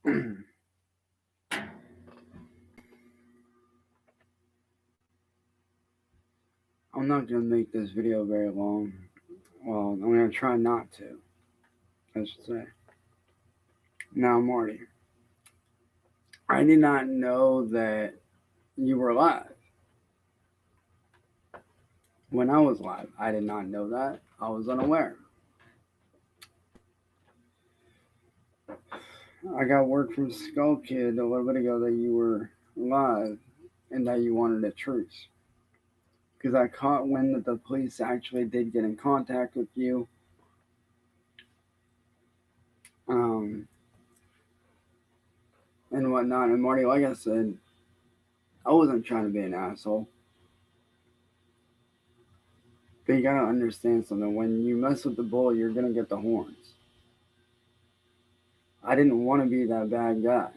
I'm not going to make this video very long. Well, I'm going to try not to, I should say. Now, Marty, I did not know that you were live. When I was live, I did not know that. I was unaware. I got word from Skull Kid a little bit ago that you were live and that you wanted a truce. Because I caught wind that the police actually did get in contact with you. And whatnot. And Marty, like I said, I wasn't trying to be an asshole. But you gotta understand something. When you mess with the bull, you're gonna get the horns. I didn't want to be that bad guy,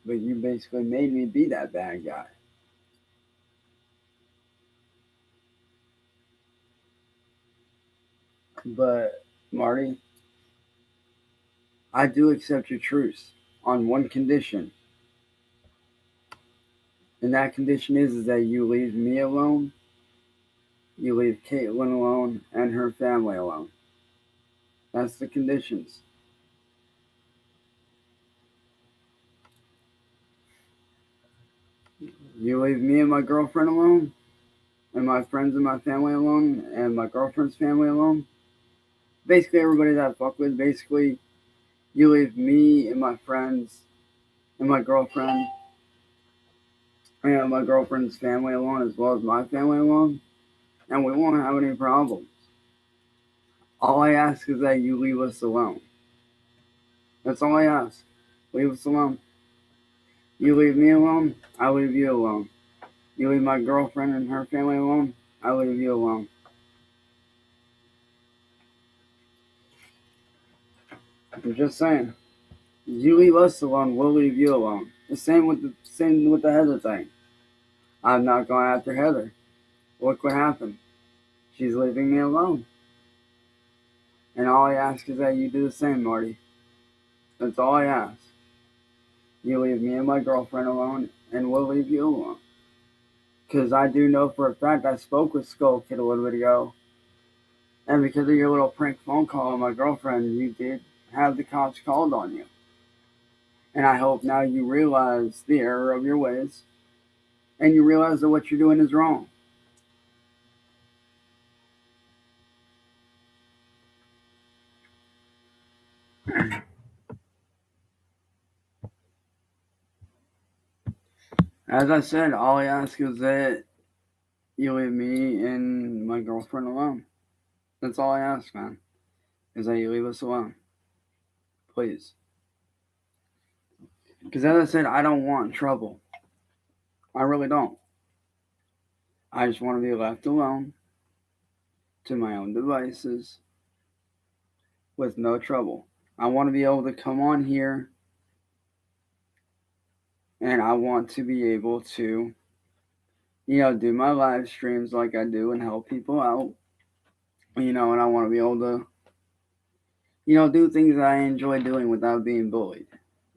but you basically made me be that bad guy. But, Marty, I do accept your truce on one condition. And that condition is that you leave me alone, you leave Caitlin alone, and her family alone. That's the conditions. You leave me and my girlfriend alone, and my friends and my family alone, and my girlfriend's family alone. Basically, everybody that I fuck with, basically, you leave me and my friends and my girlfriend and my girlfriend's family alone, as well as my family alone, and we won't have any problems. All I ask is that you leave us alone. That's all I ask. Leave us alone. You leave me alone, I leave you alone. You leave my girlfriend and her family alone, I leave you alone. I'm just saying. You leave us alone, we'll leave you alone. The same with the Heather thing. I'm not going after Heather. Look what happened. She's leaving me alone. And all I ask is that you do the same, Marty. That's all I ask. You leave me and my girlfriend alone, and we'll leave you alone. Because I do know for a fact I spoke with Skull Kid a little bit ago. And because of your little prank phone call with my girlfriend, you did have the cops called on you. And I hope now you realize the error of your ways. And you realize that what you're doing is wrong. As I said, all I ask is that you leave me and my girlfriend alone. That's all I ask, man. Is that you leave us alone. Please. Because as I said, I don't want trouble. I really don't. I just want to be left alone to my own devices with no trouble. I want to be able to come on here and I want to be able to, do my live streams like I do and help people out, and I want to be able to, do things that I enjoy doing without being bullied,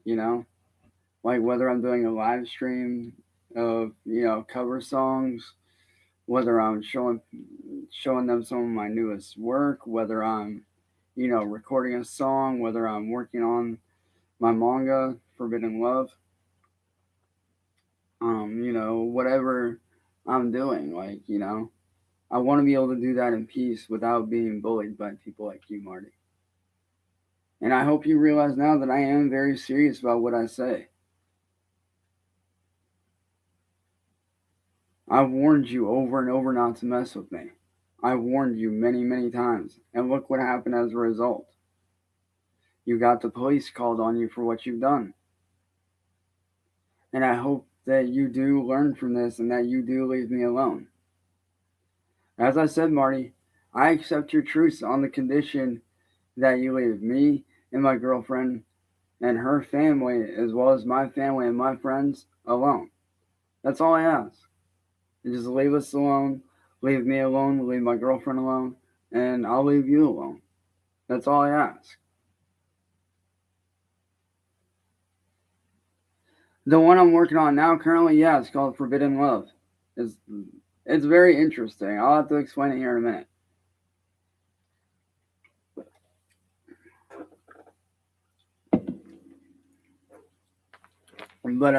like whether I'm doing a live stream of, cover songs, whether I'm showing them some of my newest work, whether I'm, recording a song, whether I'm working on my manga, Forbidden Love, whatever I'm doing, I want to be able to do that in peace without being bullied by people like you, Marty. And I hope you realize now that I am very serious about what I say. I've warned you over and over not to mess with me. I've warned you many, many times. And look what happened as a result. You got the police called on you for what you've done. And I hope that you do learn from this and that you do leave me alone. As I said, Marty, I accept your truce on the condition that you leave me and my girlfriend and her family, as well as my family and my friends, alone. That's all I ask. You just leave us alone, leave me alone, leave my girlfriend alone, and I'll leave you alone. That's all I ask. The one I'm working on now currently, yeah, it's called Forbidden Love. It's very interesting. I'll have to explain it here in a minute. But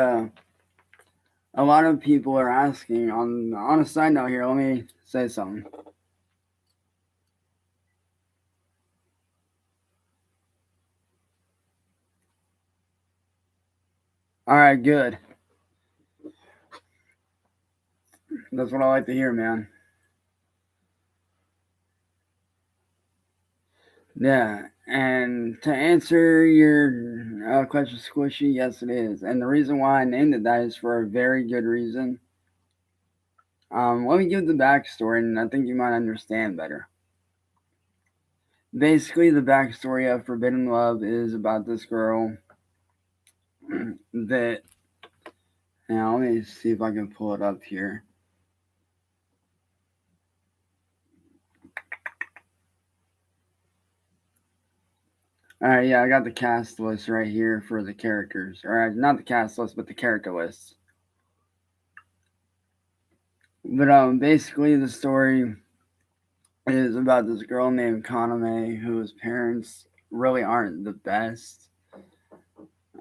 a lot of people are asking on a side note here, let me say something. Alright, good. That's what I like to hear, man. Yeah, and to answer your question, Squishy, yes, it is. And the reason why I named it that is for a very good reason. Let me give the backstory, and I think you might understand better. Basically, the backstory of Forbidden Love is about this girl that. Now, let me see if I can pull it up here. Alright, yeah, I got the cast list right here for the characters. Or not the cast list, but the character list. But basically the story is about this girl named Kaname whose parents really aren't the best.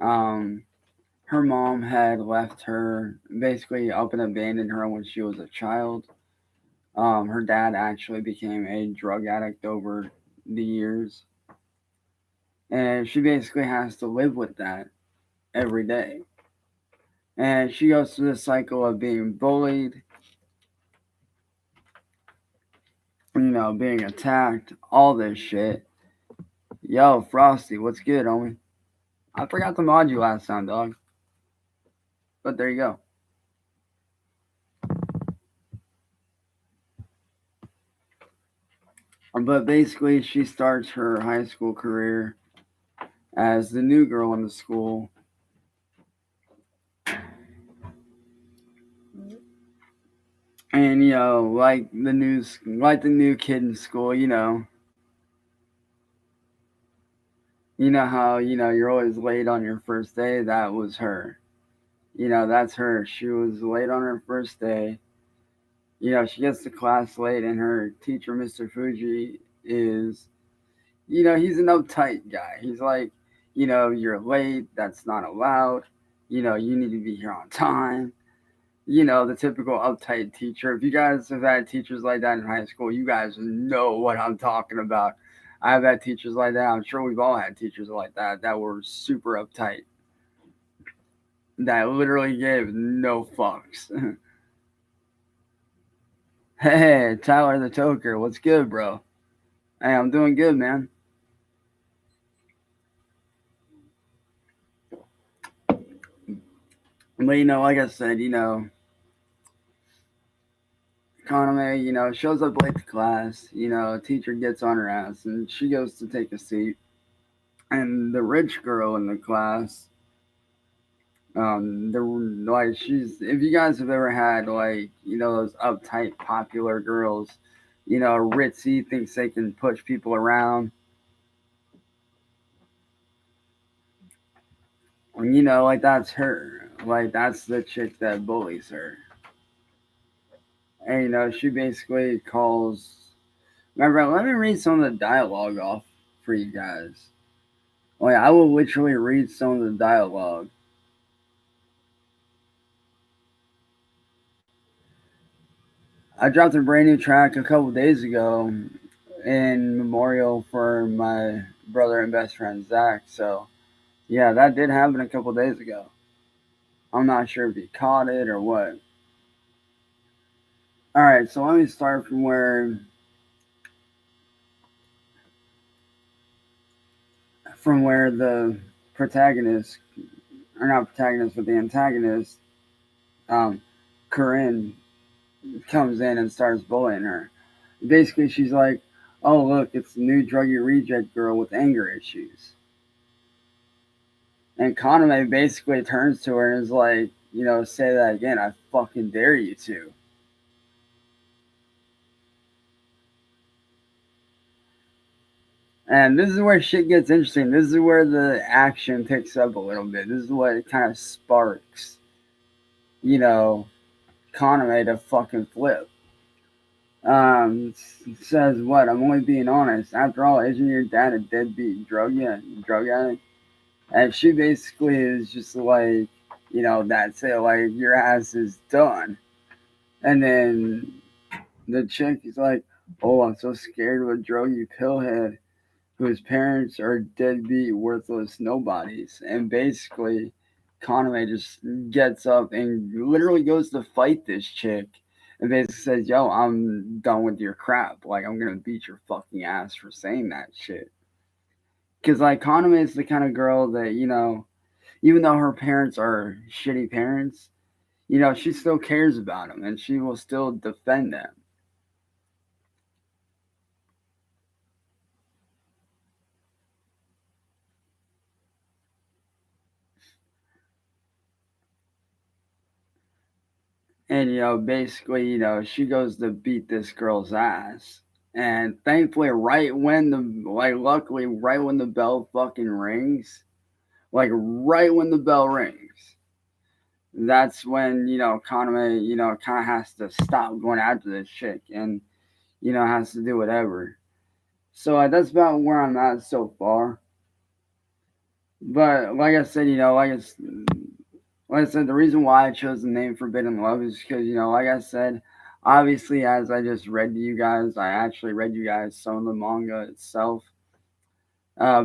Her mom had left her, basically up and abandoned her when she was a child. Her dad actually became a drug addict over the years. And she basically has to live with that every day. And she goes through this cycle of being bullied, being attacked, all this shit. Yo, Frosty, what's good, homie? I forgot to mod you last time, dog. But there you go. But basically, she starts her high school career as the new girl in the school. And like the new kid in school, you know how you're always late on your first day. That was her. That's her. She was late on her first day. She gets to class late, and her teacher, Mr. Fuji, is, he's an uptight guy. He's like, you're late. That's not allowed. You need to be here on time. The typical uptight teacher. If you guys have had teachers like that in high school, you guys know what I'm talking about. I've had teachers like that. I'm sure we've all had teachers like that were super uptight. That literally gave no fucks. Hey, Tyler the Toker, what's good, bro? Hey, I'm doing good, man. But like I said, Kaname, shows up late to class. Teacher gets on her ass, and she goes to take a seat. And the rich girl in the class, she's, if you guys have ever had those uptight popular girls, ritzy, thinks they can push people around. And that's her. Like that's the chick that bullies her. And she basically calls. Remember, let me read some of the dialogue off for you guys. I will literally read some of the dialogue. I dropped a brand new track a couple days ago in memorial for my brother and best friend Zach. So, yeah, that did happen a couple days ago. I'm not sure if he caught it or what. All right, so let me start from where the protagonist, or not protagonist, but the antagonist, Corinne, comes in and starts bullying her. Basically, she's like, "Oh, look, it's the new druggy reject girl with anger issues." And Kaname basically turns to her and is like, say that again. I fucking dare you to. And this is where shit gets interesting. This is where the action picks up a little bit. This is what it kind of sparks, you know, Conway to fucking flip. Says what? I'm only being honest. After all, isn't your dad a deadbeat drug addict? And she basically is just like, that's it. Like, your ass is done. And then the chick is like, oh, I'm so scared of a druggy pillhead whose parents are deadbeat, worthless nobodies. And basically, Conway just gets up and literally goes to fight this chick. And basically says, yo, I'm done with your crap. Like, I'm going to beat your fucking ass for saying that shit. Because, like, Conway is the kind of girl that, even though her parents are shitty parents, she still cares about them and she will still defend them. And basically, she goes to beat this girl's ass. And thankfully, luckily, right when the bell fucking rings, like right when the bell rings, that's when, Conway, kind of has to stop going after this chick and, has to do whatever. So that's about where I'm at so far. But like I said, like I said, the reason why I chose the name Forbidden Love is because, like I said, obviously, as I just read to you guys, I actually read you guys some of the manga itself.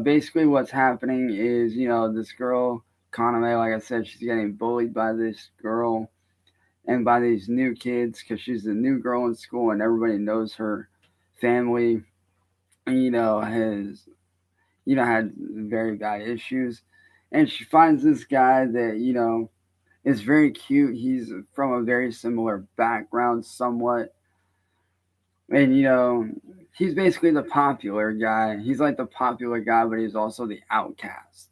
Basically, what's happening is, this girl, Kaname, like I said, she's getting bullied by this girl and by these new kids because she's the new girl in school and everybody knows her family, has, had very bad issues. And she finds this guy that, is very cute. He's from a very similar background, somewhat. And, he's basically the popular guy. He's like the popular guy, but he's also the outcast.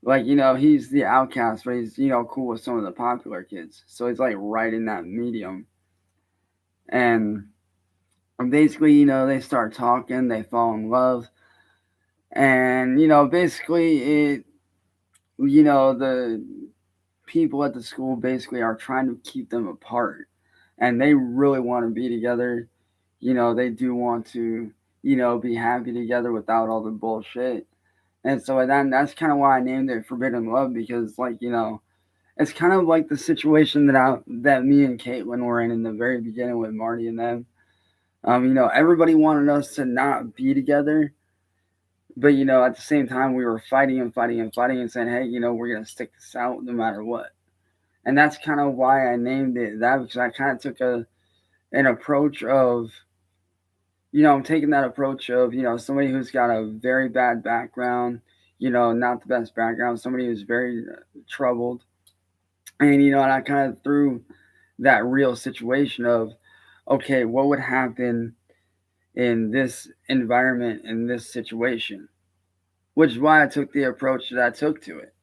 Like, he's the outcast, but he's, cool with some of the popular kids. So he's like right in that medium. And basically, they start talking, they fall in love. And, basically, the people at the school basically are trying to keep them apart. And they really want to be together. They do want to, be happy together without all the bullshit. And so that's kind of why I named it Forbidden Love because, like, it's kind of like the situation that me and Caitlin were in the very beginning with Marty and them. Everybody wanted us to not be together, but at the same time we were fighting and fighting and fighting and saying, hey, we're gonna stick this out no matter what. And that's kind of why I named it that because I kind of took an approach of, I'm taking that approach of, somebody who's got a very bad background, not the best background, somebody who's very troubled. And I kind of threw that real situation of, okay, what would happen in this environment, in this situation? Which is why I took the approach that I took to it.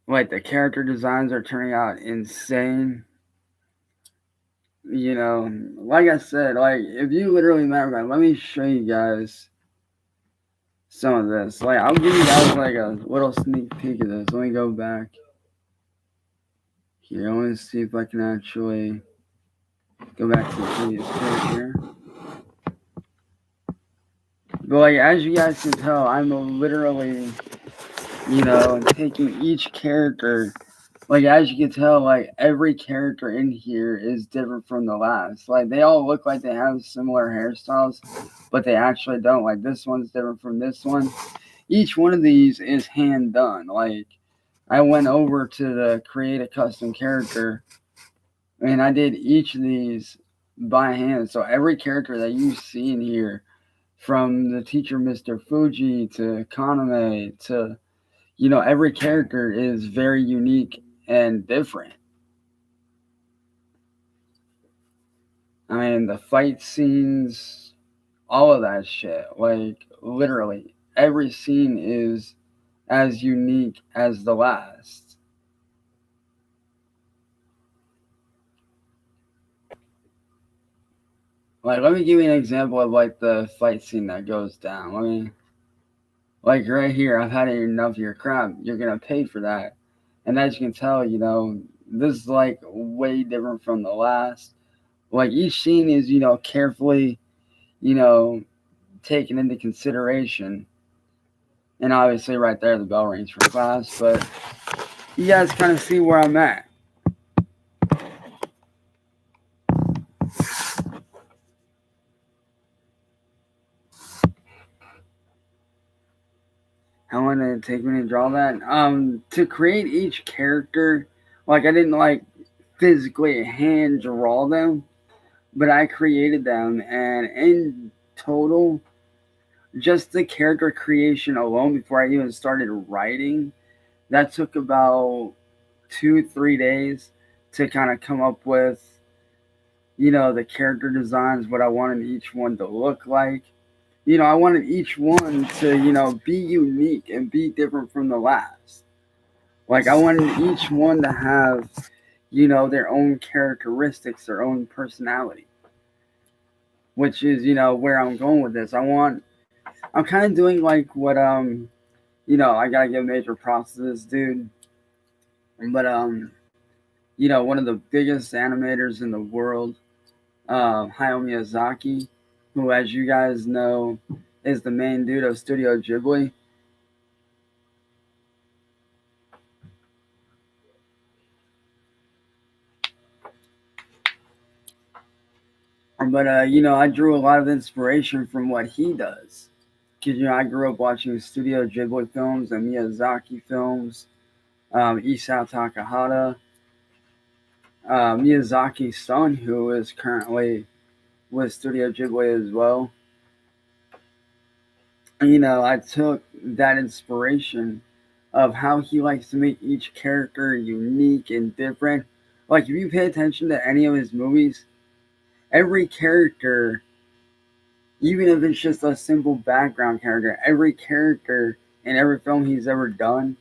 Like, the character designs are turning out insane. Like I said, like, if you literally remember, let me show you guys some of this. Like, I'll give you guys like a little sneak peek of this. Let me go back here. I want to see if I can actually go back to the previous page here. But like, as you guys can tell, I'm literally, taking each character. Like, as you can tell, like, every character in here is different from the last. Like, they all look like they have similar hairstyles, but they actually don't. Like, this one's different from this one. Each one of these is hand done. Like, I went over to the create a custom character, and I did each of these by hand. So every character that you see in here, from the teacher Mr. Fuji to Kaname to, every character is very unique and different. I mean, the fight scenes, all of that shit. Like, literally, every scene is as unique as the last. Like, let me give you an example of like the fight scene that goes down. Let me, like right here, I've had enough of your crap. You're gonna pay for that. And as you can tell, you know, this is like way different from the last. Like each scene is, you know, carefully, you know, taken into consideration. And obviously, right there, the bell rings for class. But you guys kind of see where I'm at. How long did it take me to draw that? To create each character, like I didn't like physically hand draw them, but I created them, and in total, just the character creation alone before I even started writing, that took about 2-3 days to kind of come up with, you know, the character designs, what I wanted each one to look like. You know, I wanted each one to, you know, be unique and be different from the last. Like, I wanted each one to have, you know, their own characteristics, their own personality, which is, you know, where I'm going with this. I'm kind of doing like what, you know, I gotta give major props to this dude, but, you know, one of the biggest animators in the world, Hayao Miyazaki, who, as you guys know, is the main dude of Studio Ghibli. But you know, I drew a lot of inspiration from what he does. Cause you know, I grew up watching Studio Ghibli films and Miyazaki films. Isao Takahata, Miyazaki's son, who is currently with Studio Ghibli as well. You know, I took that inspiration of how he likes to make each character unique and different. Like, if you pay attention to any of his movies, every character, even if it's just a simple background character, every character in every film he's ever done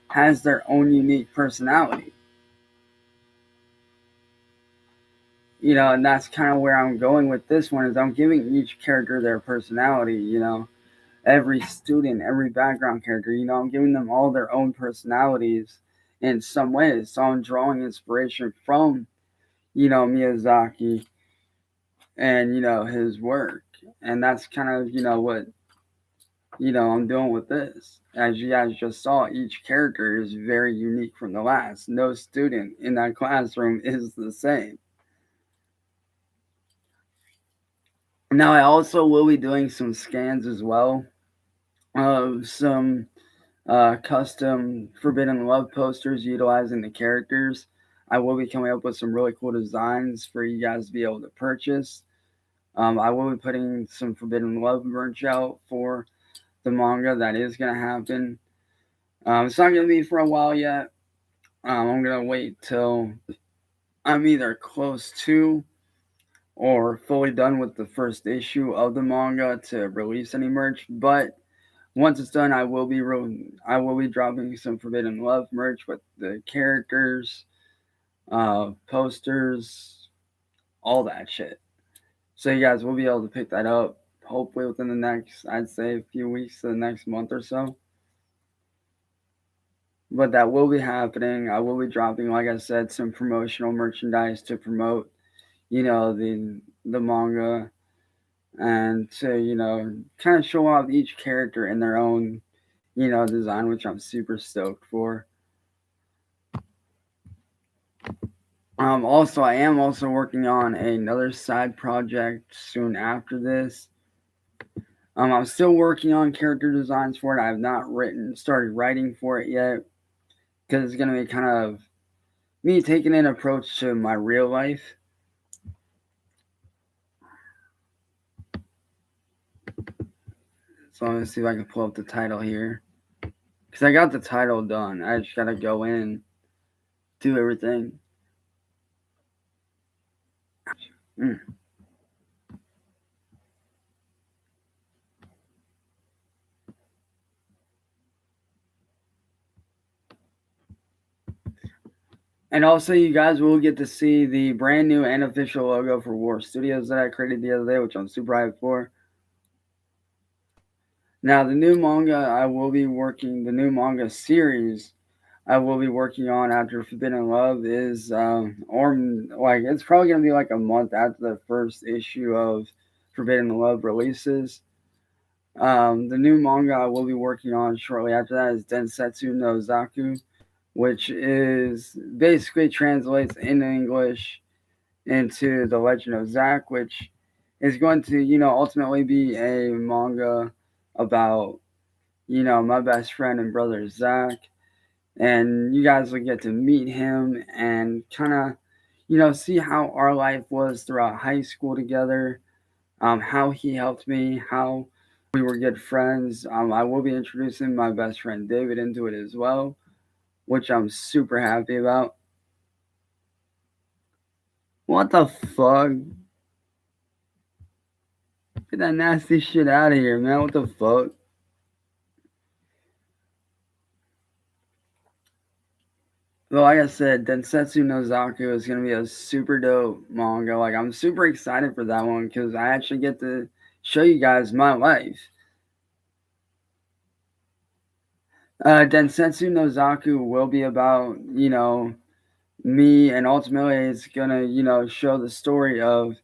has their own unique personality. You know, and that's kind of where I'm going with this one is I'm giving each character their personality, you know. Every student, every background character, you know, I'm giving them all their own personalities in some ways. So I'm drawing inspiration from, you know, Miyazaki and, you know, his work. And that's kind of, you know, what, you know, I'm doing with this. As you guys just saw, each character is very unique from the last. No student in that classroom is the same. Now, I also will be doing some scans as well of some custom Forbidden Love posters utilizing the characters. I will be coming up with some really cool designs for you guys to be able to purchase. I will be putting some Forbidden Love merch out for the manga. That is going to happen. It's not going to be for a while yet. I'm going to wait till I'm either close to or fully done with the first issue of the manga to release any merch. But once it's done, I will be dropping some Forbidden Love merch with the characters, posters, all that shit. So you guys will be able to pick that up hopefully within the next, I'd say, a few weeks to the next month or so. But that will be happening. I will be dropping, like I said, some promotional merchandise to promote, you know, the manga and to, you know, kind of show off each character in their own, you know, design, which I'm super stoked for. Also, I am also working on another side project soon after this. I'm still working on character designs for it. I have not started writing for it yet because it's going to be kind of me taking an approach to my real life. So I'm going to see if I can pull up the title here. Because I got the title done. I just got to go in, do everything. Mm. And also, you guys will get to see the brand new and official logo for W.A.R Studios that I created the other day, which I'm super hyped for. Now, the new manga series I will be working on after Forbidden Love is, or like, it's probably going to be like a month after the first issue of Forbidden Love releases. The new manga I will be working on shortly after that is Densetsu no Zaku, which is basically translates in English into The Legend of Zack, which is going to, ultimately be a manga about, my best friend and brother Zack. And you guys will get to meet him and kind of, see how our life was throughout high school together, how he helped me, how we were good friends. I will be introducing my best friend David into it as well, which I'm super happy about. What the fuck? Get that nasty shit out of here, man. What the fuck? Well, like I said, Densetsu no Zaku is going to be a super dope manga. Like, I'm super excited for that one because I actually get to show you guys my life. Densetsu no Zaku will be about, me, and ultimately it's going to, show the story of,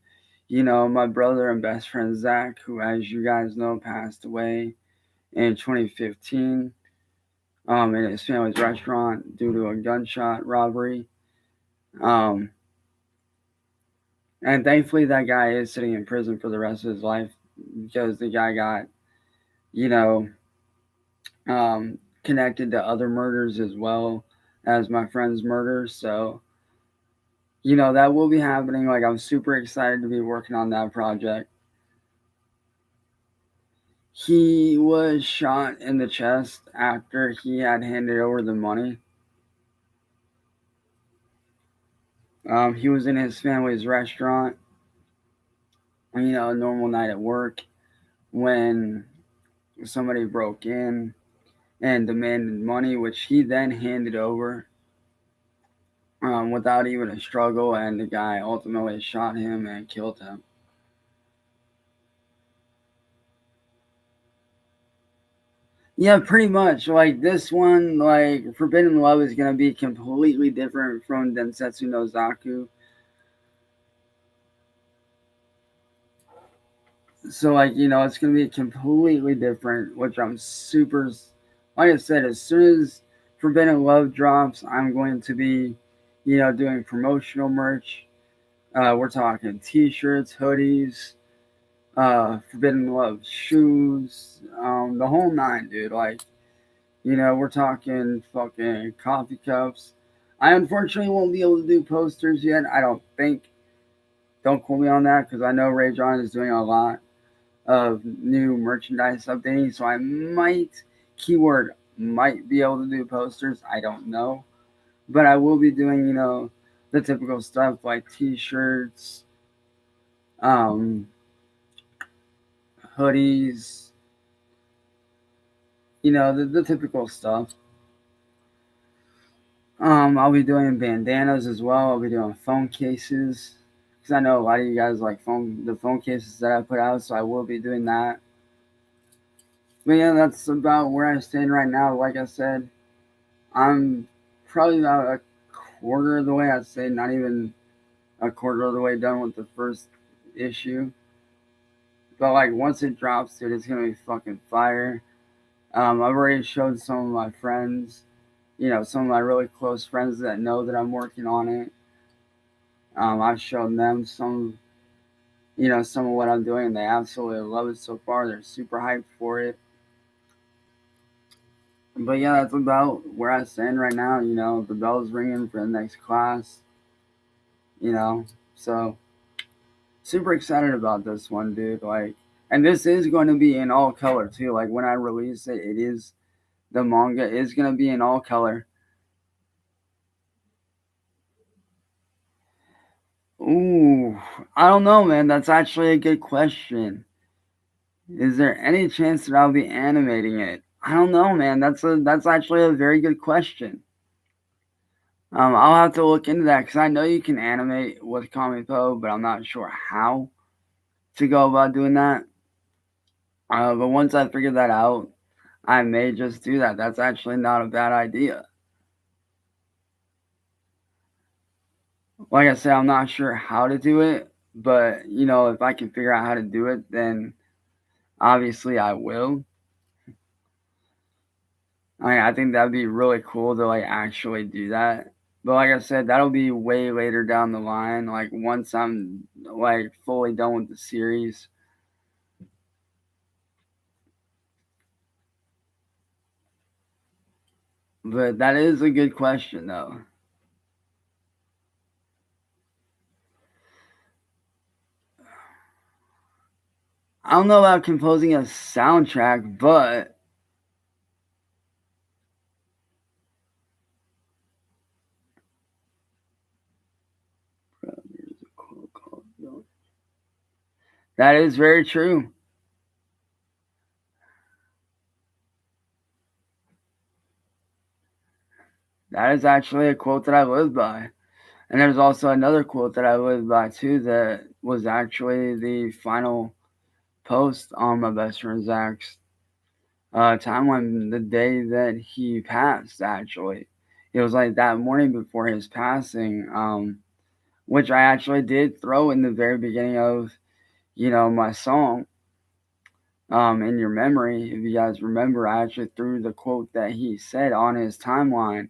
my brother and best friend Zach, who, as you guys know, passed away in 2015 in his family's restaurant due to a gunshot robbery. Um, and thankfully, that guy is sitting in prison for the rest of his life because the guy got, you know, connected to other murders as well as my friend's murder. So, that will be happening. Like, I'm super excited to be working on that project. He was shot in the chest after he had handed over the money. He was in his family's restaurant, a normal night at work, when somebody broke in and demanded money, which he then handed over without even a struggle, and the guy ultimately shot him and killed him. Yeah, pretty much. Like, this one, like, Forbidden Love is gonna be completely different from Densetsu no Zaku. So, like, it's gonna be completely different, which I'm super. Like I said, as soon as Forbidden Love drops, I'm going to be, doing promotional merch. We're talking T-shirts, hoodies, Forbidden Love shoes, the whole nine, dude. Like, we're talking fucking coffee cups. I unfortunately won't be able to do posters yet. I don't think. Don't quote me on that because I know Ray John is doing a lot of new merchandise updating. So I might, keyword, might be able to do posters. I don't know. But I will be doing, the typical stuff like t shirts, um, hoodies, the typical stuff. I'll be doing bandanas as well. I'll be doing phone cases because I know a lot of you guys like the phone cases that I put out, so I will be doing that. But yeah, that's about where I stand right now. Like I said, I'm probably about a quarter of the way. I'd say not even a quarter of the way done with the first issue. But like once it drops, dude, it's gonna be fucking fire. I've already showed some of my friends, some of my really close friends that know that I'm working on it. I've shown them some of what I'm doing, and they absolutely love it so far. They're super hyped for it. But yeah, that's about where I stand right now. The bell's ringing for the next class. So super excited about this one, dude. Like, and this is going to be in all color too. Like when I release it, the manga is going to be in all color. Ooh, I don't know, man. That's actually a good question. Is there any chance that I'll be animating it? I don't know, man. That's actually a very good question. I'll have to look into that because I know you can animate with Comic Po, but I'm not sure how to go about doing that. But once I figure that out, I may just do that. That's actually not a bad idea. Like I said, I'm not sure how to do it, but if I can figure out how to do it, then obviously I will. I think that'd be really cool to actually do that. But like I said, that'll be way later down the line. Like once I'm fully done with the series. But that is a good question though. I don't know about composing a soundtrack, but that is very true. That is actually a quote that I live by. And there's also another quote that I live by too that was actually the final post on my best friend Zach's timeline the day that he passed, actually. It was like that morning before his passing, which I actually did throw in the very beginning of, my song, In Your Memory. If you guys remember, I actually threw the quote that he said on his timeline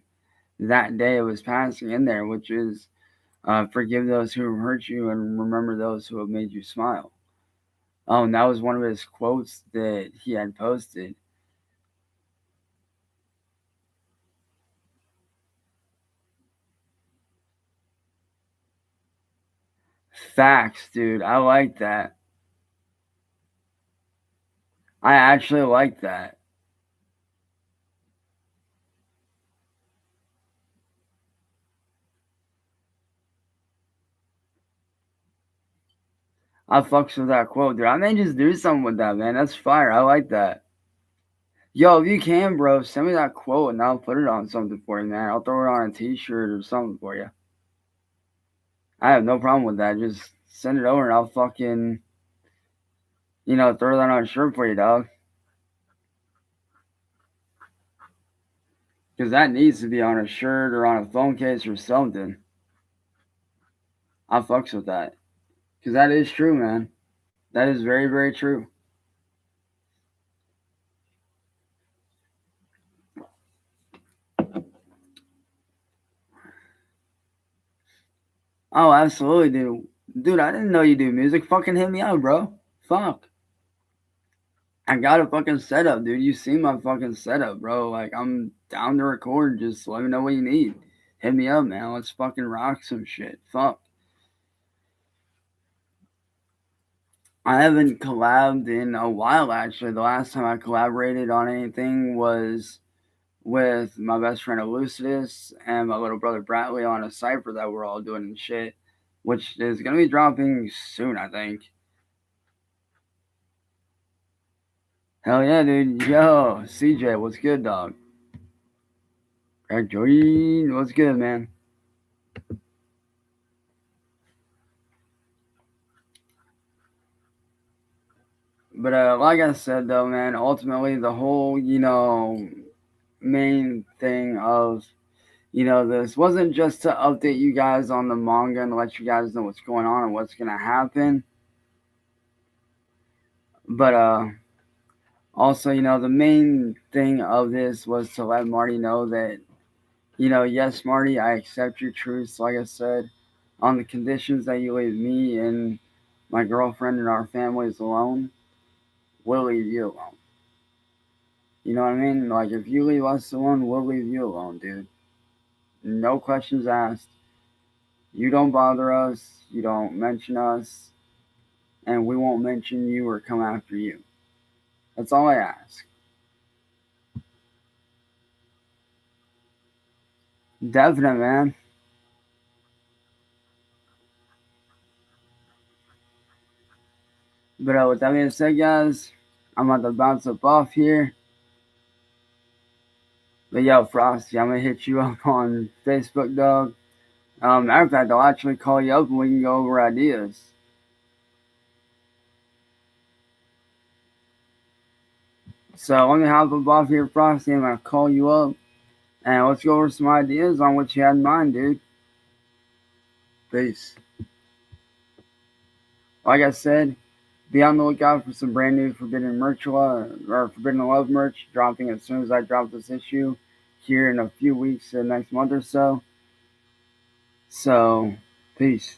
that day it was passing in there, which is, forgive those who have hurt you and remember those who have made you smile. And that was one of his quotes that he had posted. Facts, dude. I like that. I actually like that. I fucks with that quote, dude. I may just do something with that, man. That's fire. I like that. Yo, if you can, bro, send me that quote and I'll put it on something for you, man. I'll throw it on a t-shirt or something for you. I have no problem with that. Just send it over and I'll fucking, throw that on a shirt for you, dog. Because that needs to be on a shirt or on a phone case or something. I fucks with that. Because that is true, man. That is very, very true. Oh, absolutely, dude. Dude, I didn't know you do music. Fucking hit me up, bro. Fuck. I got a fucking setup, dude. You see my fucking setup, bro. Like, I'm down to record. Just let me know what you need. Hit me up, man. Let's fucking rock some shit. Fuck. I haven't collabed in a while, actually. The last time I collaborated on anything was with my best friend Elucidus and my little brother Bradley on a cipher that we're all doing and shit, which is gonna be dropping soon, I think. Hell yeah, dude. Yo, CJ, what's good, dog? Craig Jordan, what's good, man? But like I said, though, man, ultimately the whole, main thing of, this wasn't just to update you guys on the manga and let you guys know what's going on and what's gonna happen, but also, the main thing of this was to let Marty know that, yes, Marty, I accept your truce, like I said, on the conditions that you leave me and my girlfriend and our families alone. We'll leave you alone. You know what I mean? Like, if you leave us alone, we'll leave you alone, dude. No questions asked. You don't bother us, you don't mention us, and we won't mention you or come after you. That's all I ask. Definite, man. But with that being said, guys, I'm about to bounce up off here. But yo, Frosty, I'm gonna hit you up on Facebook, dog. Matter of fact, I'll actually call you up and we can go over ideas. So let me hop up off here, Frosty, and I'll call you up. And let's go over some ideas on what you had in mind, dude. Peace. Like I said, be on the lookout for some brand new Forbidden Love merch dropping as soon as I drop this issue here in a few weeks, the next month or so. So, peace.